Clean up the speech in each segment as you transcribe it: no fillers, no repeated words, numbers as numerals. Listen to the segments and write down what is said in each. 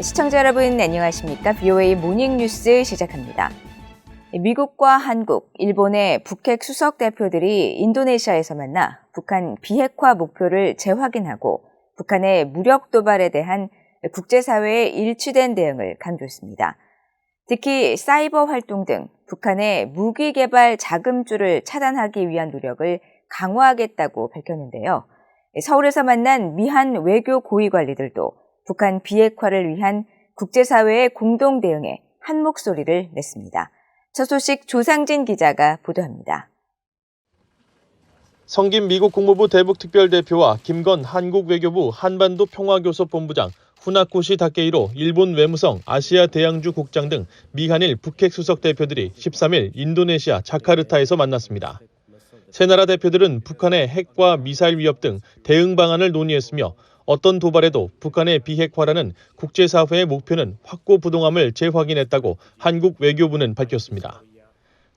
시청자 여러분 안녕하십니까? VOA 모닝뉴스 시작합니다. 미국과 한국, 일본의 북핵 수석 대표들이 인도네시아에서 만나 북한 비핵화 목표를 재확인하고 북한의 무력 도발에 대한 국제사회의 일치된 대응을 강조했습니다. 특히 사이버 활동 등 북한의 무기 개발 자금줄을 차단하기 위한 노력을 강화하겠다고 밝혔는데요. 서울에서 만난 미한 외교 고위 관리들도 북한 비핵화를 위한 국제사회의 공동 대응에 한 목소리를 냈습니다. 첫 소식 조상진 기자가 보도합니다. 성김 미국 국무부 대북특별대표와 김건 한국 외교부 한반도 평화교섭본부장, 후나코시 다케이로 일본 외무성 아시아 대양주 국장 등 미한일 북핵 수석 대표들이 13일 인도네시아 자카르타에서 만났습니다. 세 나라 대표들은 북한의 핵과 미사일 위협 등 대응 방안을 논의했으며 어떤 도발에도 북한의 비핵화라는 국제사회의 목표는 확고부동함을 재확인했다고 한국 외교부는 밝혔습니다.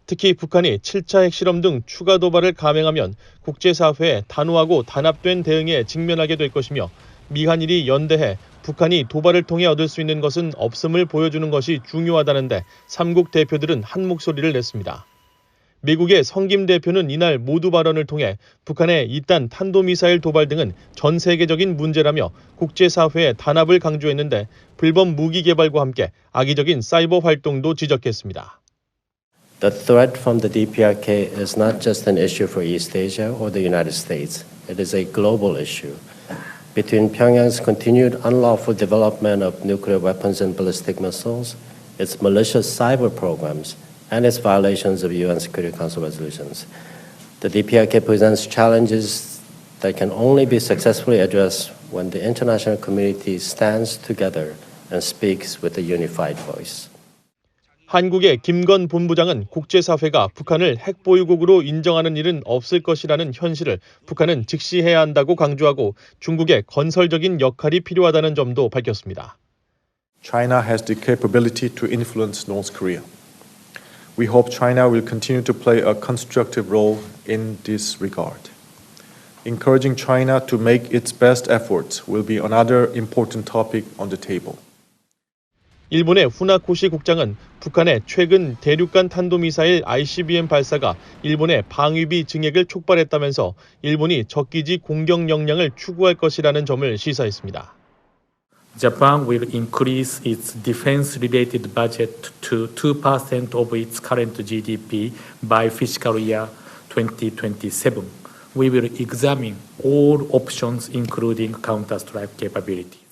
특히 북한이 7차 핵실험 등 추가 도발을 감행하면 국제사회에 단호하고 단합된 대응에 직면하게 될 것이며 미한일이 연대해 북한이 도발을 통해 얻을 수 있는 것은 없음을 보여주는 것이 중요하다는데 3국 대표들은 한 목소리를 냈습니다. 미국의 성김 대표는 이날 모두 발언을 통해 북한의 이딴 탄도미사일 도발 등은 전 세계적인 문제라며 국제사회의 단합을 강조했는데 불법 무기 개발과 함께 악의적인 사이버 활동도 지적했습니다. The threat from the DPRK is not just an issue for East Asia or the United States. It is a global issue. Between Pyongyang's continued unlawful development of nuclear weapons and ballistic missiles, its malicious cyber programs, and its violations of UN Security Council resolutions, the DPRK presents challenges that can only be successfully addressed when the international community stands together and speaks with a unified voice. 한국의 김건 본부장은 국제사회가 북한을 핵보유국으로 인정하는 일은 없을 것이라는 현실을 북한은 직시해야 한다고 강조하고 중국의 건설적인 역할이 필요하다는 점도 밝혔습니다. China has the capability to influence North Korea. We hope China will continue to play a constructive role in this regard. Encouraging China to make its best efforts will be another important topic on the table. 일본의 후나코시 국장은 북한의 최근 대륙간 탄도미사일 ICBM 발사가 일본의 방위비 증액을 촉발했다면서 일본이 적기지 공격 역량을 추구할 것이라는 점을 시사했습니다. Japan will increase its defense-related budget to 2% of its current GDP by fiscal year 2027. We will examine all options, including counter-strike capabilities.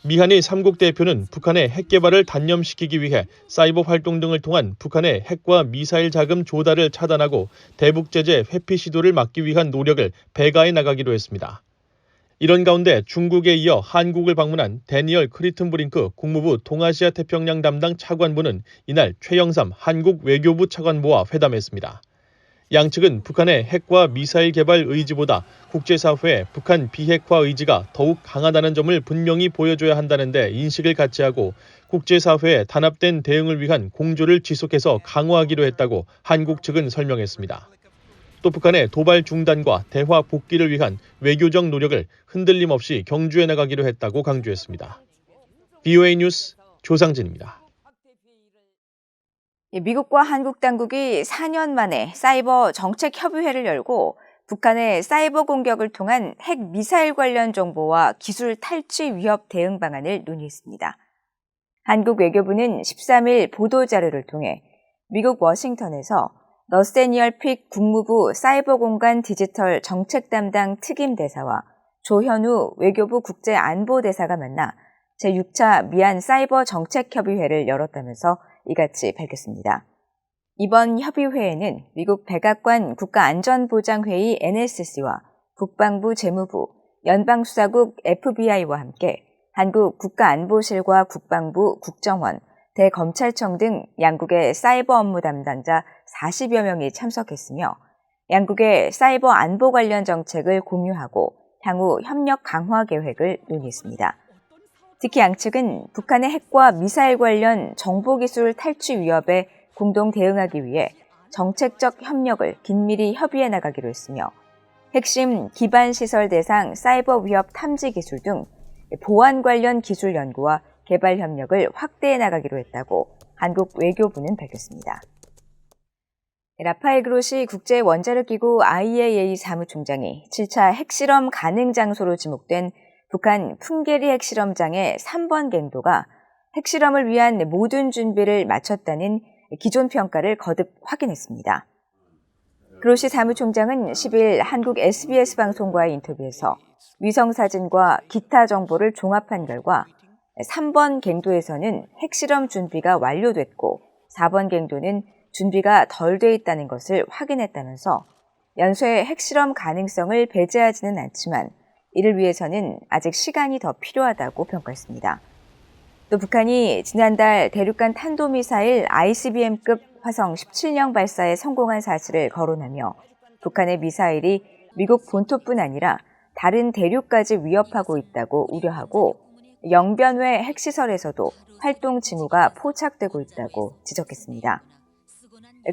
미한일 3국 대표는 북한의 핵 개발을 단념시키기 위해 사이버 활동 등을 통한 북한의 핵과 미사일 자금 조달을 차단하고 대북 제재 회피 시도를 막기 위한 노력을 배가해 나가기로 했습니다. 이런 가운데 중국에 이어 한국을 방문한 데니얼 크리튼브링크 국무부 동아시아 태평양 담당 차관보는 이날 최영삼 한국 외교부 차관보와 회담했습니다. 양측은 북한의 핵과 미사일 개발 의지보다 국제사회의 북한 비핵화 의지가 더욱 강하다는 점을 분명히 보여줘야 한다는 데 인식을 같이 하고 국제사회의 단합된 대응을 위한 공조를 지속해서 강화하기로 했다고 한국 측은 설명했습니다. 또 북한의 도발 중단과 대화 복귀를 위한 외교적 노력을 흔들림 없이 경주해 나가기로 했다고 강조했습니다. VOA 뉴스 조상진입니다. 미국과 한국 당국이 4년 만에 사이버 정책협의회를 열고 북한의 사이버 공격을 통한 핵 미사일 관련 정보와 기술 탈취 위협 대응 방안을 논의했습니다. 한국 외교부는 13일 보도자료를 통해 미국 워싱턴에서 너스데니얼 픽 국무부 사이버 공간 디지털 정책 담당 특임 대사와 조현우 외교부 국제안보대사가 만나 제6차 미한 사이버 정책협의회를 열었다면서 이같이 밝혔습니다. 이번 협의회에는 미국 백악관 국가안전보장회의 NSC와 국방부 재무부, 연방수사국 FBI와 함께 한국 국가안보실과 국방부 국정원, 대검찰청 등 양국의 사이버 업무 담당자 40여 명이 참석했으며 양국의 사이버 안보 관련 정책을 공유하고 향후 협력 강화 계획을 논의했습니다. 특히 양측은 북한의 핵과 미사일 관련 정보기술 탈취 위협에 공동 대응하기 위해 정책적 협력을 긴밀히 협의해 나가기로 했으며 핵심 기반시설 대상 사이버 위협 탐지 기술 등 보안 관련 기술 연구와 개발 협력을 확대해 나가기로 했다고 한국 외교부는 밝혔습니다. 라파엘 그로시 국제원자력기구 IAEA 사무총장이 7차 핵실험 가능 장소로 지목된 북한 풍계리 핵실험장의 3번 갱도가 핵실험을 위한 모든 준비를 마쳤다는 기존 평가를 거듭 확인했습니다. 그로시 사무총장은 10일 한국 SBS 방송과의 인터뷰에서 위성사진과 기타 정보를 종합한 결과 3번 갱도에서는 핵실험 준비가 완료됐고 4번 갱도는 준비가 덜 돼 있다는 것을 확인했다면서 연쇄 핵실험 가능성을 배제하지는 않지만 이를 위해서는 아직 시간이 더 필요하다고 평가했습니다. 또 북한이 지난달 대륙간 탄도미사일 ICBM급 화성 17형 발사에 성공한 사실을 거론하며 북한의 미사일이 미국 본토뿐 아니라 다른 대륙까지 위협하고 있다고 우려하고 영변외 핵시설에서도 활동 징후가 포착되고 있다고 지적했습니다.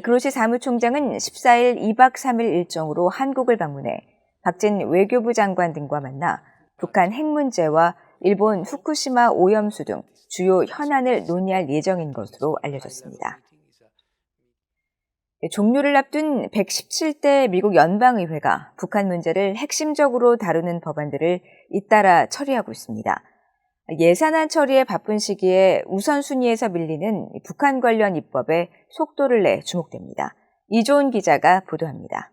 그로시 사무총장은 14일 2박 3일 일정으로 한국을 방문해 박진 외교부 장관 등과 만나 북한 핵 문제와 일본 후쿠시마 오염수 등 주요 현안을 논의할 예정인 것으로 알려졌습니다. 종료를 앞둔 117대 미국 연방의회가 북한 문제를 핵심적으로 다루는 법안들을 잇따라 처리하고 있습니다. 예산안 처리에 바쁜 시기에 우선순위에서 밀리는 북한 관련 입법에 속도를 내 주목됩니다. 이조은 기자가 보도합니다.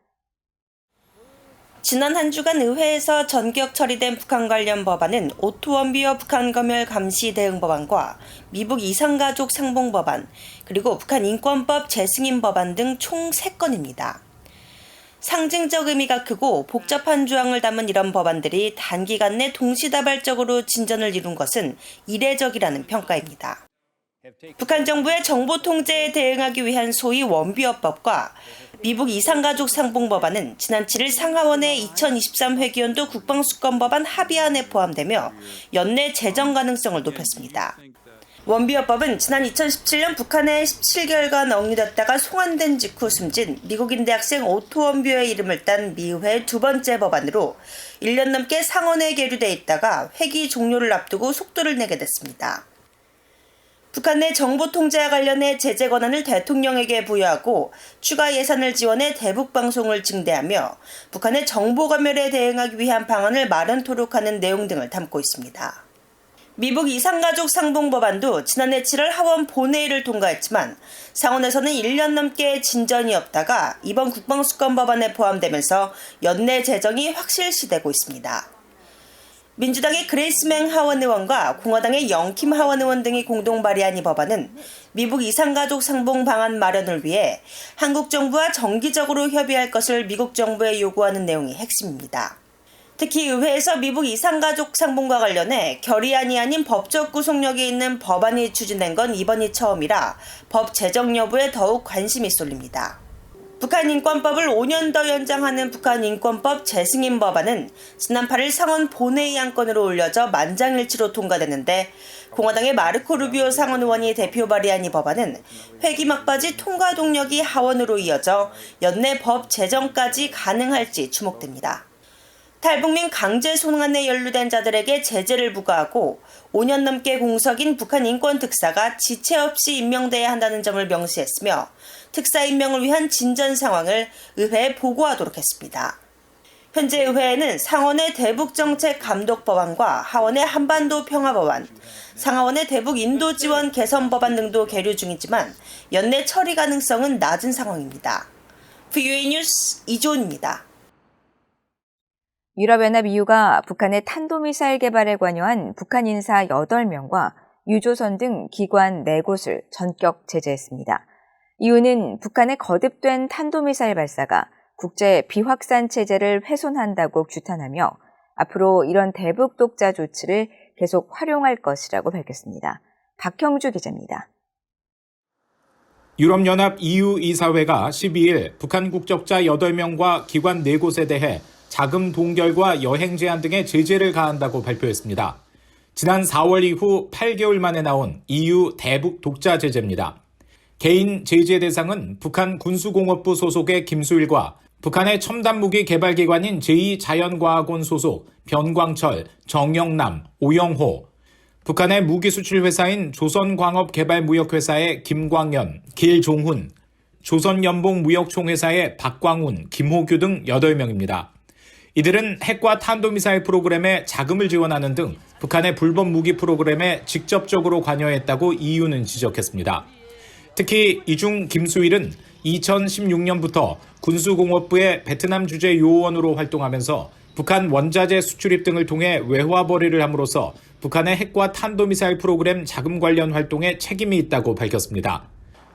지난 한 주간 의회에서 전격 처리된 북한 관련 법안은 오토원비어 북한 검열 감시 대응 법안과 미북 이산가족 상봉 법안, 그리고 북한 인권법 재승인 법안 등 총 3건입니다. 상징적 의미가 크고 복잡한 조항을 담은 이런 법안들이 단기간 내 동시다발적으로 진전을 이룬 것은 이례적이라는 평가입니다. 북한 정부의 정보 통제에 대응하기 위한 소위 원비어법과 미북 이산가족 상봉 법안은 지난 7일 상하원의 2023 회기연도 국방수권 법안 합의안에 포함되며 연내 제정 가능성을 높였습니다. 원비어법은 지난 2017년 북한에 17개월간 억류됐다가 송환된 직후 숨진 미국인 대학생 오토 원비어의 이름을 딴 미의회 두 번째 법안으로 1년 넘게 상원에 계류돼 있다가 회기 종료를 앞두고 속도를 내게 됐습니다. 북한 내 정보 통제와 관련해 제재 권한을 대통령에게 부여하고 추가 예산을 지원해 대북 방송을 증대하며 북한의 정보 검열에 대응하기 위한 방안을 마련토록 하는 내용 등을 담고 있습니다. 미북 이산가족 상봉 법안도 지난해 7월 하원 본회의를 통과했지만 상원에서는 1년 넘게 진전이 없다가 이번 국방수권 법안에 포함되면서 연내 제정이 확실시되고 있습니다. 민주당의 그레이스맹 하원 의원과 공화당의 영킴 하원 의원 등이 공동 발의한 이 법안은 미북 이산가족 상봉 방안 마련을 위해 한국 정부와 정기적으로 협의할 것을 미국 정부에 요구하는 내용이 핵심입니다. 특히 의회에서 미북 이산가족 상봉과 관련해 결의안이 아닌 법적 구속력이 있는 법안이 추진된 건 이번이 처음이라 법 제정 여부에 더욱 관심이 쏠립니다. 북한 인권법을 5년 더 연장하는 북한 인권법 재승인 법안은 지난 8일 상원 본회의 안건으로 올려져 만장일치로 통과됐는데 공화당의 마르코 루비오 상원 의원이 대표 발의한 이 법안은 회기 막바지 통과 동력이 하원으로 이어져 연내 법 제정까지 가능할지 주목됩니다. 탈북민 강제 송환에 연루된 자들에게 제재를 부과하고 5년 넘게 공석인 북한 인권특사가 지체 없이 임명돼야 한다는 점을 명시했으며 특사 임명을 위한 진전 상황을 의회에 보고하도록 했습니다. 현재 의회에는 상원의 대북정책 감독 법안과 하원의 한반도 평화 법안, 상하원의 대북 인도 지원 개선 법안 등도 계류 중이지만 연내 처리 가능성은 낮은 상황입니다. VOA 뉴스 이조은입니다. 유럽연합 EU가 북한의 탄도미사일 개발에 관여한 북한 인사 8명과 유조선 등 기관 4곳을 전격 제재했습니다. EU는 북한의 거듭된 탄도미사일 발사가 국제 비확산 체제를 훼손한다고 규탄하며 앞으로 이런 대북 독자 조치를 계속 활용할 것이라고 밝혔습니다. 박형주 기자입니다. 유럽연합 EU 이사회가 12일 북한 국적자 8명과 기관 4곳에 대해 자금 동결과 여행 제한 등의 제재를 가한다고 발표했습니다. 지난 4월 이후 8개월 만에 나온 EU 대북 독자 제재입니다. 개인 제재 대상은 북한 군수공업부 소속의 김수일과 북한의 첨단무기 개발기관인 제2자연과학원 소속 변광철, 정영남, 오영호, 북한의 무기 수출 회사인 조선광업개발무역회사의 김광연, 길종훈, 조선연봉무역총회사의 박광훈, 김호규 등 8명입니다. 이들은 핵과 탄도미사일 프로그램에 자금을 지원하는 등 북한의 불법 무기 프로그램에 직접적으로 관여했다고 EU는 지적했습니다. 특히 이 중 김수일은 2016년부터 군수공업부의 베트남 주재 요원으로 활동하면서 북한 원자재 수출입 등을 통해 외화벌이를 함으로써 북한의 핵과 탄도미사일 프로그램 자금 관련 활동에 책임이 있다고 밝혔습니다.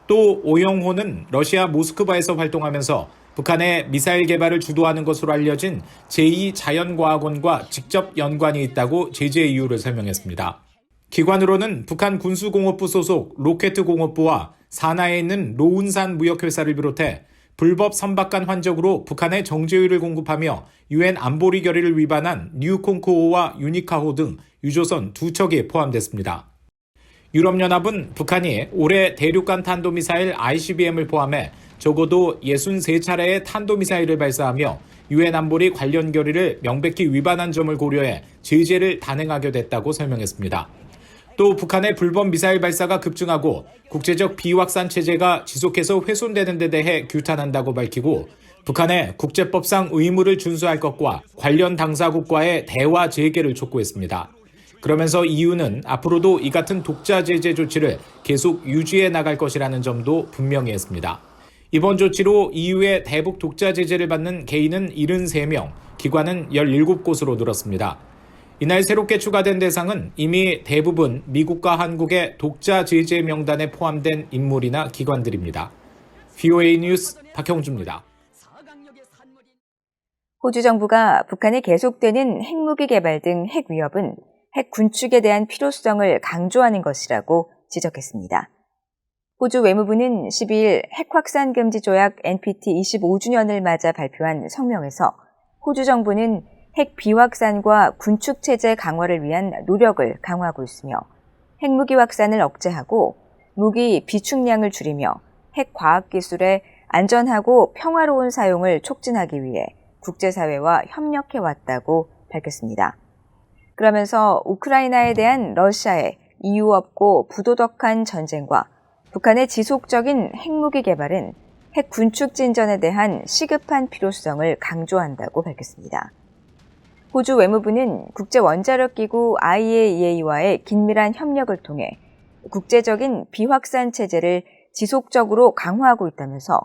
또 오영호는 러시아 모스크바에서 활동하면서 북한의 미사일 개발을 주도하는 것으로 알려진 제2자연과학원과 직접 연관이 있다고 제재 이유를 설명했습니다. 기관으로는 북한 군수공업부 소속 로켓공업부와 산하에 있는 로운산 무역회사를 비롯해 불법 선박간 환적으로 북한의 정제유를 공급하며 유엔 안보리 결의를 위반한 뉴콩크호와 유니카호 등 유조선 2척이 포함됐습니다. 유럽연합은 북한이 올해 대륙간 탄도미사일 ICBM을 포함해 적어도 63차례의 탄도미사일을 발사하며 유엔 안보리 관련 결의를 명백히 위반한 점을 고려해 제재를 단행하게 됐다고 설명했습니다. 또 북한의 불법 미사일 발사가 급증하고 국제적 비확산 체제가 지속해서 훼손되는 데 대해 규탄한다고 밝히고 북한의 국제법상 의무를 준수할 것과 관련 당사국과의 대화 재개를 촉구했습니다. 그러면서 EU는 앞으로도 이 같은 독자 제재 조치를 계속 유지해 나갈 것이라는 점도 분명히 했습니다. 이번 조치로 EU의 대북 독자 제재를 받는 개인은 73명, 기관은 17곳으로 늘었습니다. 이날 새롭게 추가된 대상은 이미 대부분 미국과 한국의 독자 제재 명단에 포함된 인물이나 기관들입니다. VOA 뉴스 박형주입니다. 호주 정부가 북한의 계속되는 핵무기 개발 등 핵 위협은 핵 군축에 대한 필요성을 강조하는 것이라고 지적했습니다. 호주 외무부는 12일 핵 확산 금지 조약 NPT 25주년을 맞아 발표한 성명에서 호주 정부는 핵 비확산과 군축 체제 강화를 위한 노력을 강화하고 있으며 핵무기 확산을 억제하고 무기 비축량을 줄이며 핵 과학 기술의 안전하고 평화로운 사용을 촉진하기 위해 국제사회와 협력해 왔다고 밝혔습니다. 그러면서 우크라이나에 대한 러시아의 이유 없고 부도덕한 전쟁과 북한의 지속적인 핵무기 개발은 핵 군축 진전에 대한 시급한 필요성을 강조한다고 밝혔습니다. 호주 외무부는 국제원자력기구 IAEA와의 긴밀한 협력을 통해 국제적인 비확산 체제를 지속적으로 강화하고 있다면서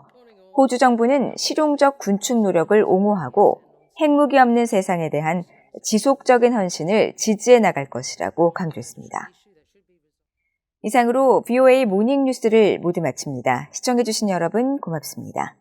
호주 정부는 실용적 군축 노력을 옹호하고 핵무기 없는 세상에 대한 지속적인 헌신을 지지해 나갈 것이라고 강조했습니다. 이상으로 VOA 모닝 뉴스를 모두 마칩니다. 시청해주신 여러분 고맙습니다.